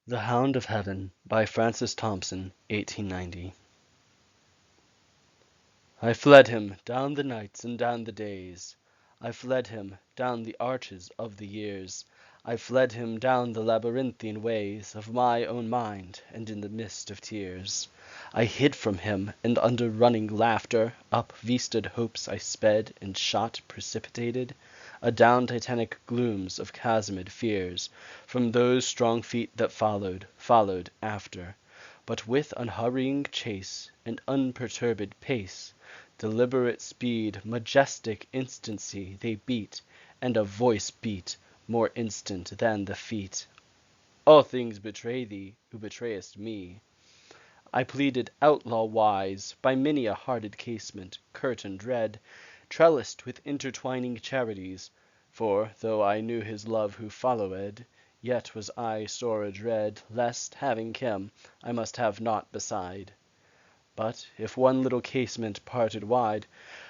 The Hound of Heaven by Francis Thompson, 1890. I fled him down the nights and down the days. I fled him down the arches of the years. I fled him down the labyrinthine ways Of my own mind, and in the mist of tears. I hid from him, and under running laughter Up vistaed hopes I sped, and shot precipitated Adown titanic glooms of chasmed fears From those strong feet that followed after. But with unhurrying chase and unperturbed pace, Deliberate speed, majestic instancy, they beat, and a voice beat, more instant than the feet. All things betray thee, who betrayest me. I pleaded outlaw wise, by many a hearted casement, curtained red, Trellised with intertwining charities; for, though I knew his love who followed, yet was I sore adread, lest, having him, I must have naught beside. But, if one little casement parted wide,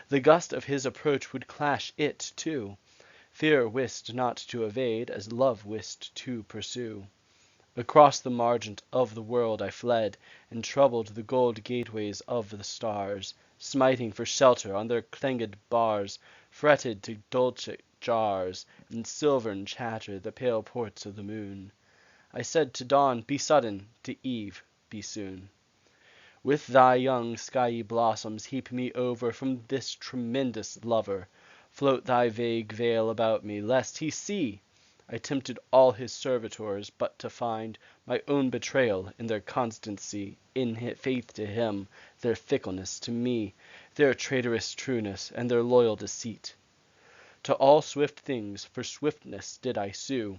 the gust of his approach would clash it, too. Fear wist not to evade, as love wist to pursue. Across the margent of the world I fled, and troubled the gold gateways of the stars, Smiting for shelter on their clanged bars, Fretted to dulcet jars, and silvern chatter the pale ports of the moon. I said to dawn, be sudden, to eve, be soon. With thy young skiey blossoms heap me over From this tremendous lover. Float thy vague veil about me, lest he see! I tempted all his servitors, but to find My own betrayal in their constancy, In faith to him, their fickleness to me, Their traitorous trueness, and their loyal deceit. To all swift things for swiftness did I sue,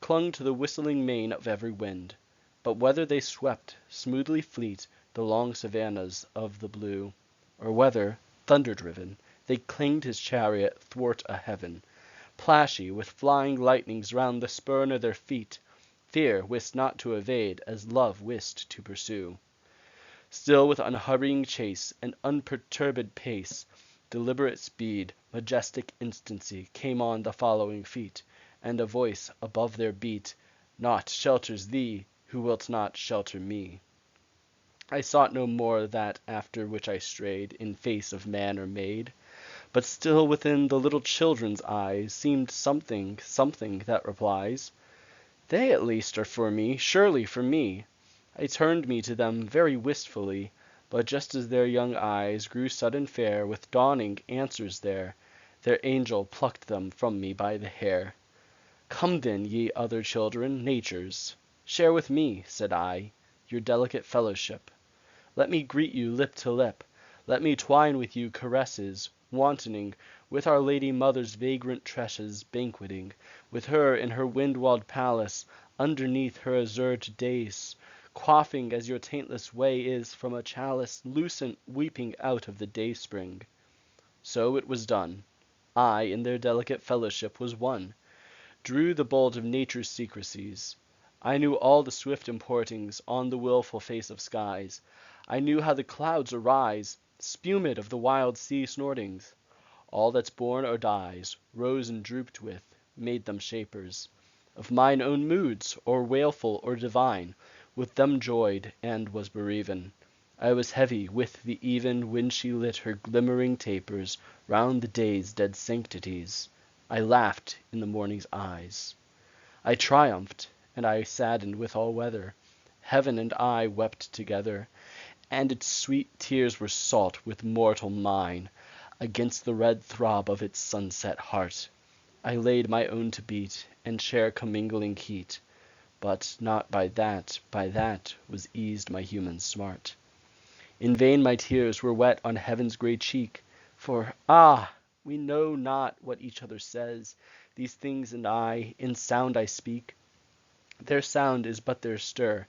Clung to the whistling mane of every wind; But whether they swept, smoothly fleet, the long savannas of the blue, Or whether, thunder driven, they clanged his chariot thwart a heaven, Plashy with flying lightnings round the spurn of their feet, Fear wist not to evade, as love wist to pursue. Still with unhurrying chase, and unperturbed pace, Deliberate speed, majestic instancy, Came on the following feet, and a voice above their beat, Naught shelters thee, who wilt not shelter me. I sought no more that after which I strayed, In face of man or maid; But still within the little children's eyes Seemed something, something that replies, They at least are for me, surely for me. I turned me to them very wistfully, But just as their young eyes grew sudden fair With dawning answers there, Their angel plucked them from me by the hair. Come then, ye other children, Nature's, share with me, said I, your delicate fellowship. Let me greet you lip to lip, let me twine with you caresses, wantoning With our Lady Mother's vagrant tresses, banqueting With her in her wind-walled palace, underneath her azured dais, Quaffing as your taintless way is from a chalice Lucent weeping out of the dayspring. So it was done. I in their delicate fellowship was one, Drew the bolt of nature's secrecies. I knew all the swift importings on the wilful face of skies. I knew how the clouds arise, spumed of the wild sea snortings. All that's born or dies, rose and drooped with, made them shapers Of mine own moods, or wailful or divine, with them joyed, and was bereaven. I was heavy with the even when she lit her glimmering tapers Round the day's dead sanctities. I laughed in the morning's eyes. I triumphed, and I saddened with all weather. Heaven and I wept together, and its sweet tears were salt with mortal mine. Against the red throb of its sunset heart I laid my own to beat, and share commingling heat. But not by that was eased my human smart. In vain my tears were wet on heaven's grey cheek, for, ah! we know not what each other says, these things and I, in sound I speak. Their sound is but their stir,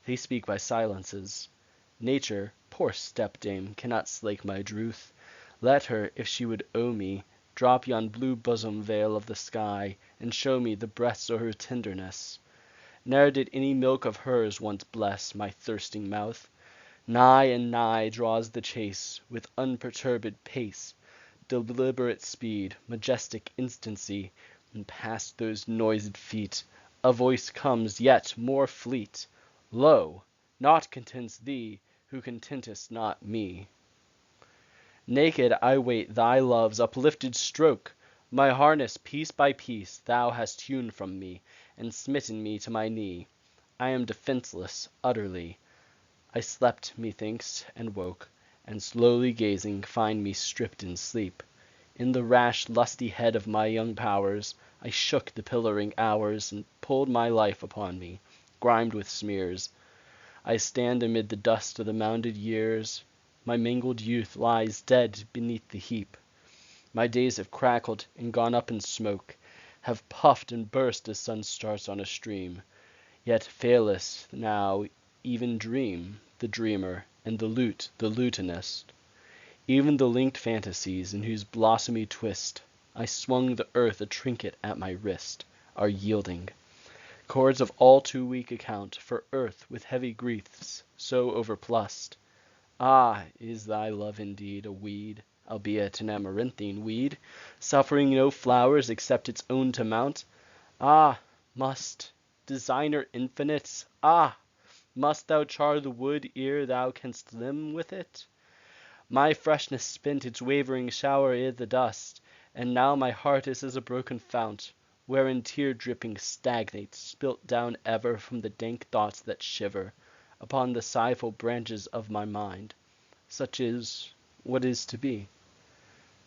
they speak by silences. Nature, poor stepdame, cannot slake my drouth. Let her, if she would owe me, drop yon blue bosom veil of the sky, and show me the breasts of her tenderness. Ne'er did any milk of hers once bless my thirsting mouth. Nigh and nigh draws the chase, with unperturbed pace, Deliberate speed, majestic instancy, And past those noised feet, A voice comes yet more fleet, Lo, naught contents thee, who contentest not me. Naked I wait thy love's uplifted stroke, My harness piece by piece thou hast hewn from me, And smitten me to my knee. I am defenceless utterly. I slept, methinks, and woke, and slowly gazing find me stripped in sleep. In the rash lusty head of my young powers I shook the pillaring hours, And pulled my life upon me, grimed with smears. I stand amid the dust of the mounded years. My mingled youth lies dead beneath the heap. My days have crackled and gone up in smoke, Have puffed and burst as sun starts on a stream. Yet faileth now even dream, the dreamer, and the lute, the lutanist. Even the linked fantasies, in whose blossomy twist I swung the earth a trinket at my wrist, Are yielding. Chords of all too weak account, for earth with heavy griefs so overplussed. Ah, is thy love indeed a weed, albeit an amaranthine weed, suffering no flowers except its own to mount? Ah, Designer infinite, ah, must thou char the wood ere thou canst limn with it? My freshness spent its wavering shower i' the dust, and now my heart is as a broken fount, wherein tear-dripping stagnates, spilt down ever from the dank thoughts that shiver upon the sighful branches of my mind. Such is what is to be.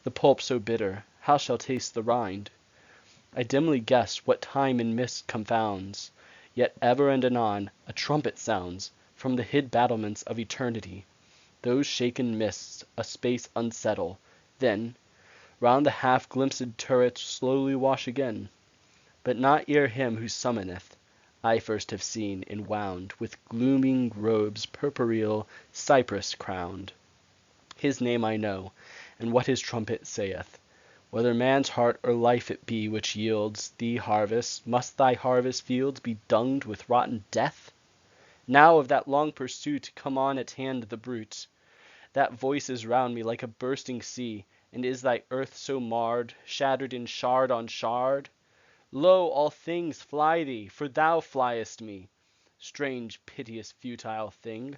The pulp so bitter, how shall taste the rind? I dimly guess what time in mist confounds, yet ever and anon a trumpet sounds from the hid battlements of eternity. Those shaken mists a space unsettle, then round the half-glimpsed turret slowly wash again. But not ere him who summoneth I first have seen enwound with glooming robes purpureal, cypress crowned. His name I know, and what his trumpet saith. Whether man's heart or life it be which yields thee harvest, must thy harvest fields be dunged with rotten death? Now of that long pursuit come on at hand the bruit. That voice is round me like a bursting sea, and is thy earth so marred, shattered in shard on shard? Lo, all things fly thee, for thou fliest me. Strange, piteous, futile thing!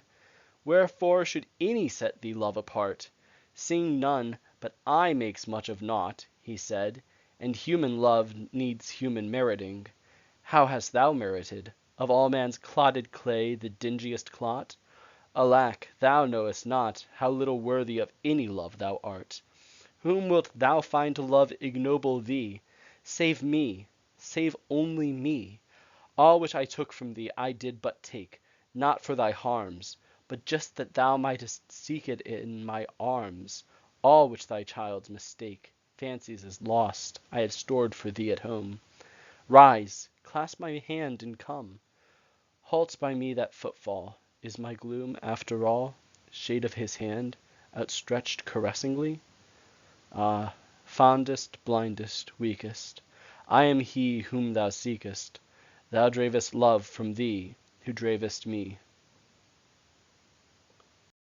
Wherefore should any set thee love apart? Seeing none but I makes much of naught, he said, and human love needs human meriting. How hast thou merited, of all man's clotted clay the dingiest clot? Alack, thou knowest not how little worthy of any love thou art. Whom wilt thou find to love ignoble thee? Save me, save only me. All which I took from thee I did but take, not for thy harms, but just that thou mightest seek it in my arms. All which thy child's mistake fancies as lost I had stored for thee at home. Rise, clasp my hand and come. Halts by me that footfall. Is my gloom, after all, shade of his hand, outstretched caressingly? Ah, fondest, blindest, weakest, I am he whom thou seekest. Thou dravest love from thee, who dravest me.